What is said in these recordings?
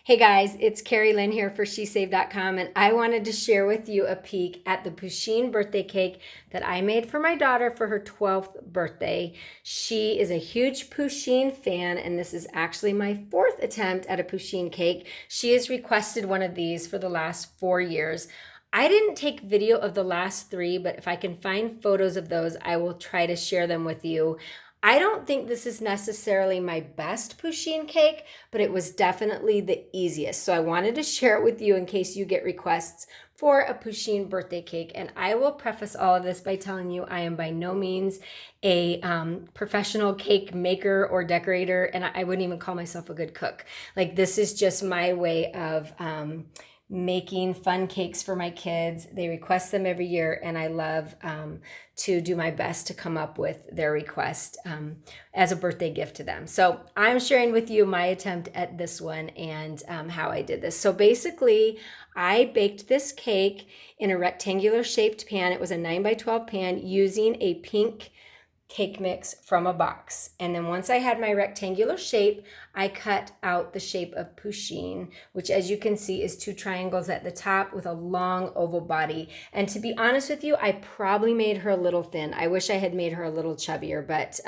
Hey guys, it's Carrie Lynn here for SheSaved.com, and I wanted to share with you a peek at the Pusheen birthday cake that I made for my daughter for her 12th birthday. She is a huge Pusheen fan, and this is actually my fourth attempt at a Pusheen cake. She has requested one of these for the last 4 years. I didn't take video of the last 3, but if I can find photos of those, I will try to share them with you. I don't think this is necessarily my best Pusheen cake, but it was definitely the easiest. So I wanted to share it with you in case you get requests for a Pusheen birthday cake. And I will preface all of this by telling you I am by no means a professional cake maker or decorator, and I wouldn't even call myself a good cook. Like, this is just my way of making fun cakes for my kids. They request them every year, and I love to do my best to come up with their request as a birthday gift to them. So I'm sharing with you my attempt at this one and how I did this. So basically, I baked this cake in a rectangular shaped pan. It was a 9 by 12 pan using a pink cake mix from a box. And then once I had my rectangular shape, I cut out the shape of Pusheen, which, as you can see, is 2 triangles at the top with a long oval body. And to be honest with you, I probably made her a little thin. I wish I had made her a little chubbier, but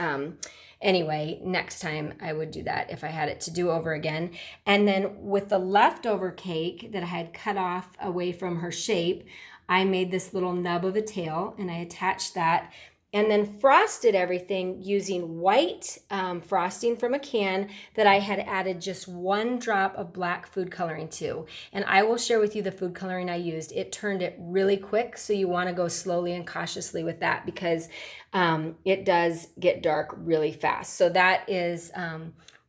anyway, next time I would do that if I had it to do over again. And then with the leftover cake that I had cut off away from her shape, I made this little nub of a tail, and I attached that and then frosted everything using white frosting from a can that I had added just 1 drop of black food coloring to. And I will share with you the food coloring I used. It turned it really quick, so you want to go slowly and cautiously with that because it does get dark really fast. So that is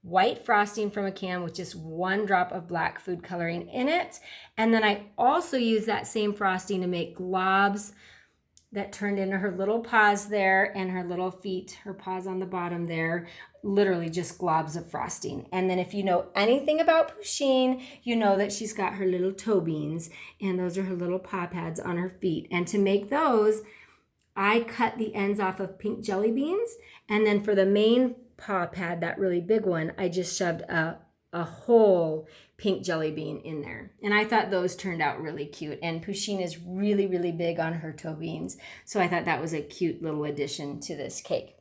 white frosting from a can with just 1 drop of black food coloring in it. And then I also used that same frosting to make globs that turned into her little paws there and her little feet, her paws on the bottom there, literally just globs of frosting. And then if you know anything about Pusheen, you know that she's got her little toe beans, and those are her little paw pads on her feet. And to make those, I cut the ends off of pink jelly beans, and then for the main paw pad, that really big one, I just shoved a whole pink jelly bean in there. And I thought those turned out really cute. And Pusheen is really, really big on her toe beans. So I thought that was a cute little addition to this cake.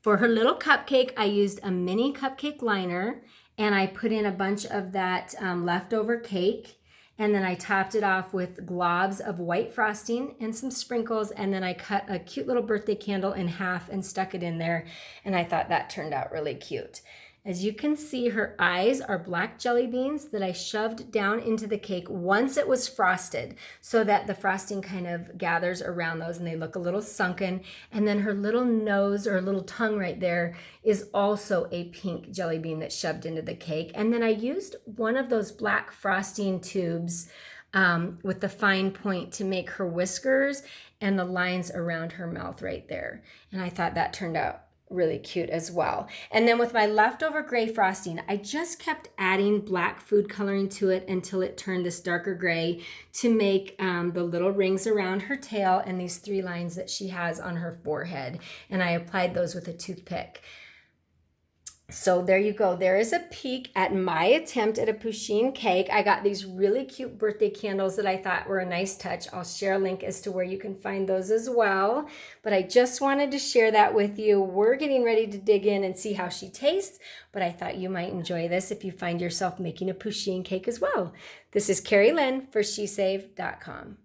For her little cupcake, I used a mini cupcake liner, and I put in a bunch of that leftover cake. And then I topped it off with globs of white frosting and some sprinkles. And then I cut a cute little birthday candle in half and stuck it in there. And I thought that turned out really cute. As you can see, her eyes are black jelly beans that I shoved down into the cake once it was frosted, so that the frosting kind of gathers around those and they look a little sunken. And then her little nose, or little tongue right there, is also a pink jelly bean that's shoved into the cake. And then I used one of those black frosting tubes with the fine point to make her whiskers and the lines around her mouth right there. And I thought that turned out really cute as well. And then with my leftover gray frosting, I just kept adding black food coloring to it until it turned this darker gray to make the little rings around her tail and these 3 lines that she has on her forehead. And I applied those with a toothpick. So there you go. There is a peek at my attempt at a Pusheen cake. I got these really cute birthday candles that I thought were a nice touch. I'll share a link as to where you can find those as well. But I just wanted to share that with you. We're getting ready to dig in and see how she tastes, but I thought you might enjoy this if you find yourself making a Pusheen cake as well. This is Carrie Lynn for SheSaved.com.